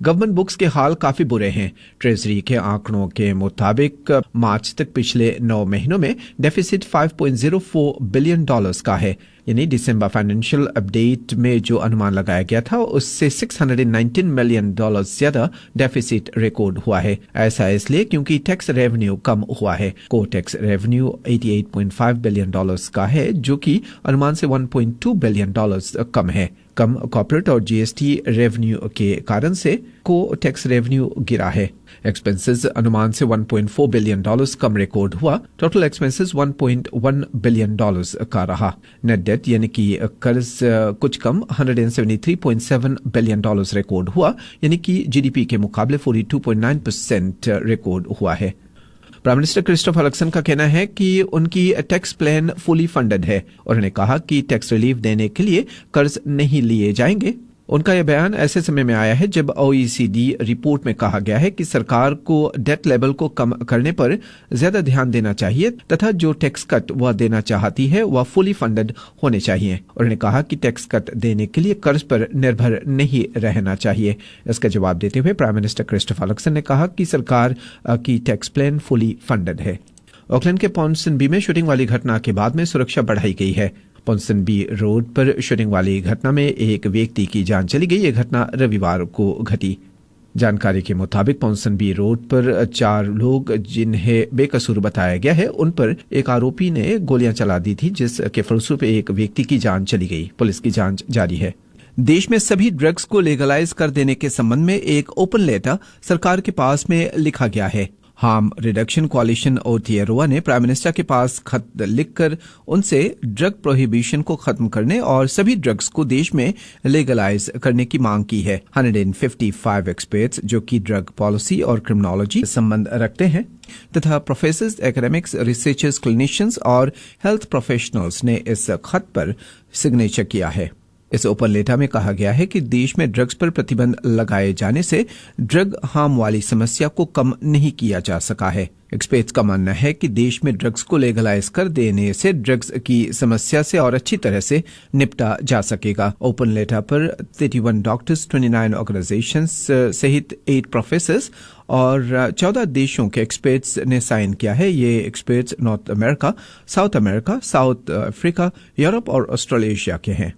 Government books के हाल काफी बुरे हैं। ट्रेजरी के आंकड़ों के मुताबिक मार्च तक पिछले 9 महीनों में डेफिसिट $5.04 बिलियन का है, यानी दिसंबर फाइनेंशियल अपडेट में जो अनुमान लगाया गया था उससे $619 मिलियन ज्यादा डेफिसिट रिकॉर्ड हुआ है। ऐसा इसलिए क्योंकि टैक्स रेवेन्यू कम हुआ है। कोर टैक्स रेवेन्यू $88.5 बिलियन का है, जो कि अनुमान से $1.2 बिलियन कम है। कम कॉर्पोरेट और जीएसटी रेवेन्यू के कारण से को टैक्स रेवेन्यू गिरा है। एक्सपेंसेस अनुमान से $1.4 बिलियन कम रिकॉर्ड हुआ। टोटल एक्सपेंसेस $1.1 बिलियन का रहा। नेट डेट यानी कि कर्ज कुछ कम $173.7 बिलियन रिकॉर्ड हुआ, यानी कि जीडीपी के मुकाबले 42.9% रिकॉर्ड हुआ है। प्राइम मिनिस्टर क्रिस्टोफर लक्सन का कहना है कि उनकी टैक्स प्लान फुली फंडेड है। उन्होंने कहा कि टैक्स रिलीफ देने के लिए कर्ज नहीं लिए जाएंगे। उनका यह बयान ऐसे समय में आया है जब OECD रिपोर्ट में कहा गया है कि सरकार को डेट लेवल को कम करने पर ज्यादा ध्यान देना चाहिए तथा जो टैक्स कट वह देना चाहती है वह फुली फंडेड होने चाहिए। उन्होंने कहा कि टैक्स कट देने के लिए कर्ज पर निर्भर नहीं रहना चाहिए। इसका जवाब देते हुए प्राइम मिनिस्टर क्रिस्टोफर लक्सन ने कहा कि सरकार की टैक्स प्लान फुली फंडेड है। ऑकलैंड के पॉन्सनबी में शूटिंग वाली घटना के बाद में सुरक्षा बढ़ाई गई है। पॉन्सनबी रोड पर शूटिंग वाली घटना में एक व्यक्ति की जान चली गई। यह घटना रविवार को घटी। जानकारी के मुताबिक पॉन्सनबी रोड पर 4 लोग जिन्हें बेकसूर बताया गया है, उन पर एक आरोपी ने गोलियां चला दी थी, जिसके फलस्वरूप एक व्यक्ति की जान चली गई। पुलिस की जांच जारी है। देश में सभी ड्रग्स को लीगलाइज कर देने के संबंध में एक ओपन लेटर सरकार के पास में लिखा गया है। हार्म रिडक्शन कोalition OTROA ने प्राइम मिनिस्टर के पास खत लिखकर उनसे ड्रग प्रोहिबिशन को खत्म करने और सभी ड्रग्स को देश में लीगलाइज करने की मांग की है। 155 एक्सपर्ट्स जो कि ड्रग पॉलिसी और क्रिमिनोलॉजी संबंध रखते हैं तथा प्रोफेसर्स, एकेडमिक्स, रिसर्चर्स, क्लिनिशियंस और हेल्थ प्रोफेशनल्स ने इस खत पर सिग्नेचर किया है। इस ओपन लेटर में कहा गया है कि देश में ड्रग्स पर प्रतिबंध लगाए जाने से ड्रग हार्म वाली समस्या को कम नहीं किया जा सका है। एक्सपर्ट्स का मानना है कि देश में ड्रग्स को लीगलाइज कर देने से ड्रग्स की समस्या से और अच्छी तरह से निपटा जा सकेगा। ओपन लेटर पर 31 डॉक्टर्स, 29 ऑर्गेनाइजेशंस सहित 8 प्रोफेसर्स और 14 देशों के एक्सपर्ट्स ने साइन किया है। ये experts north America, south America, south Africa, Europe और ऑस्ट्रेलेशिया के हैं।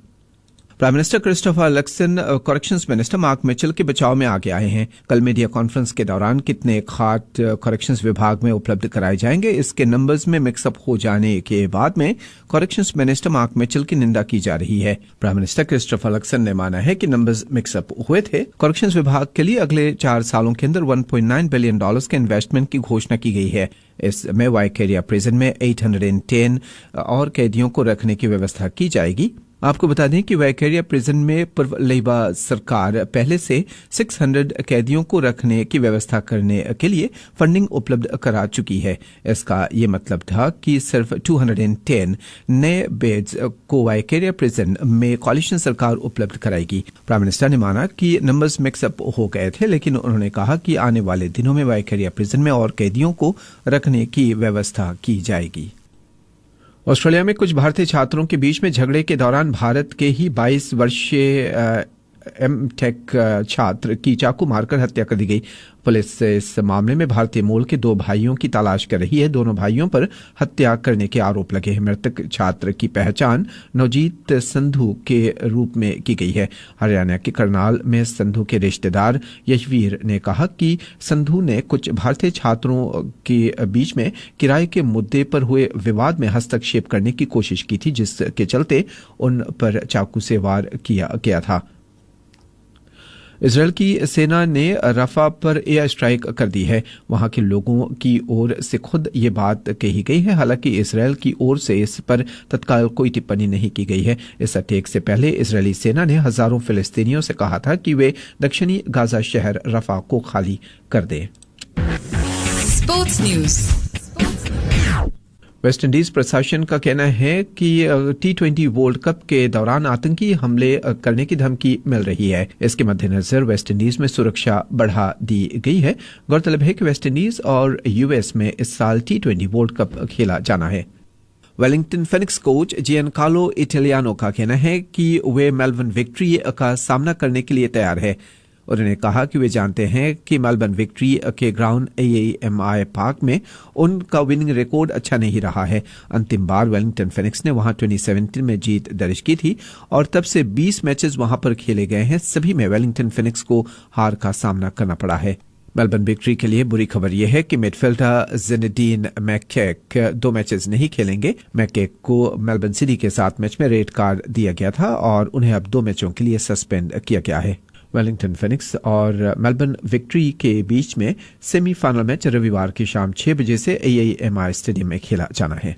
Prime minister Christopher Luxon corrections minister mark Mitchell के बचाव में आगे आए हैं। कल मीडिया कॉन्फ्रेंस के दौरान कितने खाट करेक्शंस विभाग में उपलब्ध कराए जाएंगे, इसके नंबर्स में मिक्सअप हो जाने के बाद में करेक्शंस मिनिस्टर मार्क मिचेल की निंदा की जा रही है। प्राइम मिनिस्टर क्रिस्टोफर लक्सन ने माना है कि नंबर्स मिक्सअप हुए थे। करेक्शंस विभाग के लिए अगले 4 सालों के अंदर $1.9 बिलियन के इन्वेस्टमेंट की घोषणा की गई है। इसमें वाइकेरिया प्रिजन में 810 और कैदियों को रखने की व्यवस्था की जाएगी। आपको बता दें कि वाइकेरिया प्रिजन में पूर्व लेबा सरकार पहले से 600 कैदियों को रखने की व्यवस्था करने के लिए फंडिंग उपलब्ध करा चुकी है। इसका ये मतलब था कि सिर्फ 210 नए बेड्स को वाइकेरिया प्रिजन में कोalition सरकार उपलब्ध कराएगी। प्राइम मिनिस्टर ने माना कि नंबर्स मिक्सअप हो गए थे, लेकिन उन्होंने कहा कि आने वाले दिनों में वाइकेरिया प्रिजन में और कैदियों को रखने की व्यवस्था की जाएगी। ऑस्ट्रेलिया में कुछ भारतीय छात्रों के बीच में झगड़े के दौरान भारत के ही 22 वर्षीय एमटेक छात्र की चाकू मारकर हत्या कर दी गई। पुलिस इस मामले में भारतीय मूल के 2 भाइयों की तलाश कर रही है। दोनों भाइयों पर हत्या करने के आरोप लगे हैं। मृतक छात्र की पहचान नवजीत संधू के रूप में की गई है। हरियाणा के करनाल में संधू के रिश्तेदार यशवीर ने कहा कि संधू ने कुछ भारतीय छात्रों के बीच में किराए के मुद्दे पर हुए विवाद में हस्तक्षेप करने की कोशिश की थी, जिसके चलते उन पर चाकू से वार किया गया था। इजरायल की सेना ने रफा पर एयर स्ट्राइक कर दी है। वहां के लोगों की ओर से खुद ये बात कही गई है। हालांकि इजरायल की ओर से इस पर तत्काल कोई टिप्पणी नहीं की गई है। इस अटैक से पहले इजरायली सेना ने हजारों फिलिस्तीनियों से कहा था कि वे दक्षिणी गाजा शहर रफा को खाली कर दें। Sports news. वेस्ट इंडीज प्रशासन का कहना है कि T20 वर्ल्ड कप के दौरान आतंकी हमले करने की धमकी मिल रही है। इसके मद्देनजर वेस्ट इंडीज में सुरक्षा बढ़ा दी गई है। गौरतलब है कि वेस्ट इंडीज और यूएस में इस साल T20 वर्ल्ड कप खेला जाना है। Wellington Phoenix coach Giancarlo Italiano का कहना है कि वे मेलबर्न विक्ट्री का सामना करने के लिए तैयार है। उन्होंने कहा कि वे जानते हैं कि मेलबर्न विक्ट्री के ग्राउंड AAMI पार्क में उनका विनिंग रिकॉर्ड अच्छा नहीं रहा है। अंतिम बार वेलिंगटन फिनिक्स ने वहां 2017 में जीत दर्ज की थी और तब से 20 मैचेस वहां पर खेले गए हैं। सभी में वेलिंगटन फिनिक्स को हार का सामना करना पड़ा है। मेलबर्न विक्ट्री के लिए बुरी खबर यह है कि मिडफील्डर ज़िनेदीन मैककेक 2 मैचेस नहीं खेलेंगे। मैककेक को मेलबर्न सिटी के साथ मैच में रेड कार्ड दिया गया था और उन्हें अब 2 मैचों के लिए सस्पेंड किया गया है। वेलिंगटन फिनिक्स और मेलबर्न विक्ट्री के बीच में सेमीफाइनल मैच रविवार की शाम 6 बजे से AAMI स्टेडियम में खेला जाना है।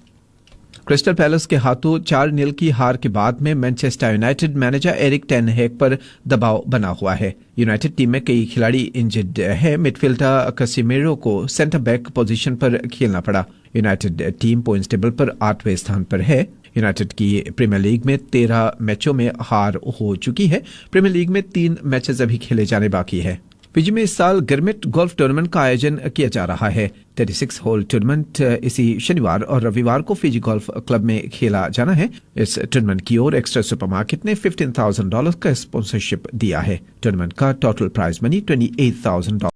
क्रिस्टल पैलेस के हाथों 4-0 की हार के बाद में Manchester United manager Erik ten Hag पर दबाव बना हुआ है। यूनाइटेड टीम में कई खिलाड़ी इंजर्ड है। मिडफील्डर कैसेमिरो को सेंटर बैक पोजीशन पर खेलना पड़ा। यूनाइटेड टीम पॉइंट्स टेबल पर 8वें स्थान पर है। यूनाइटेड की प्रीमियर लीग में 13 मैचों में हार हो चुकी है। प्रीमियर लीग में 3 मैचेस अभी खेले जाने बाकी है। फिजी में इस साल गिरमिट गोल्फ टूर्नामेंट का आयोजन किया जा रहा है। 36 होल टूर्नामेंट इसी शनिवार और रविवार को फिजी गोल्फ क्लब में खेला जाना है। इस टूर्नामेंट की ओर एक्स्ट्रा सुपरमार्केट ने $15,000 का स्पॉन्सरशिप दिया है। टूर्नामेंट का टोटल प्राइज मनी $28,000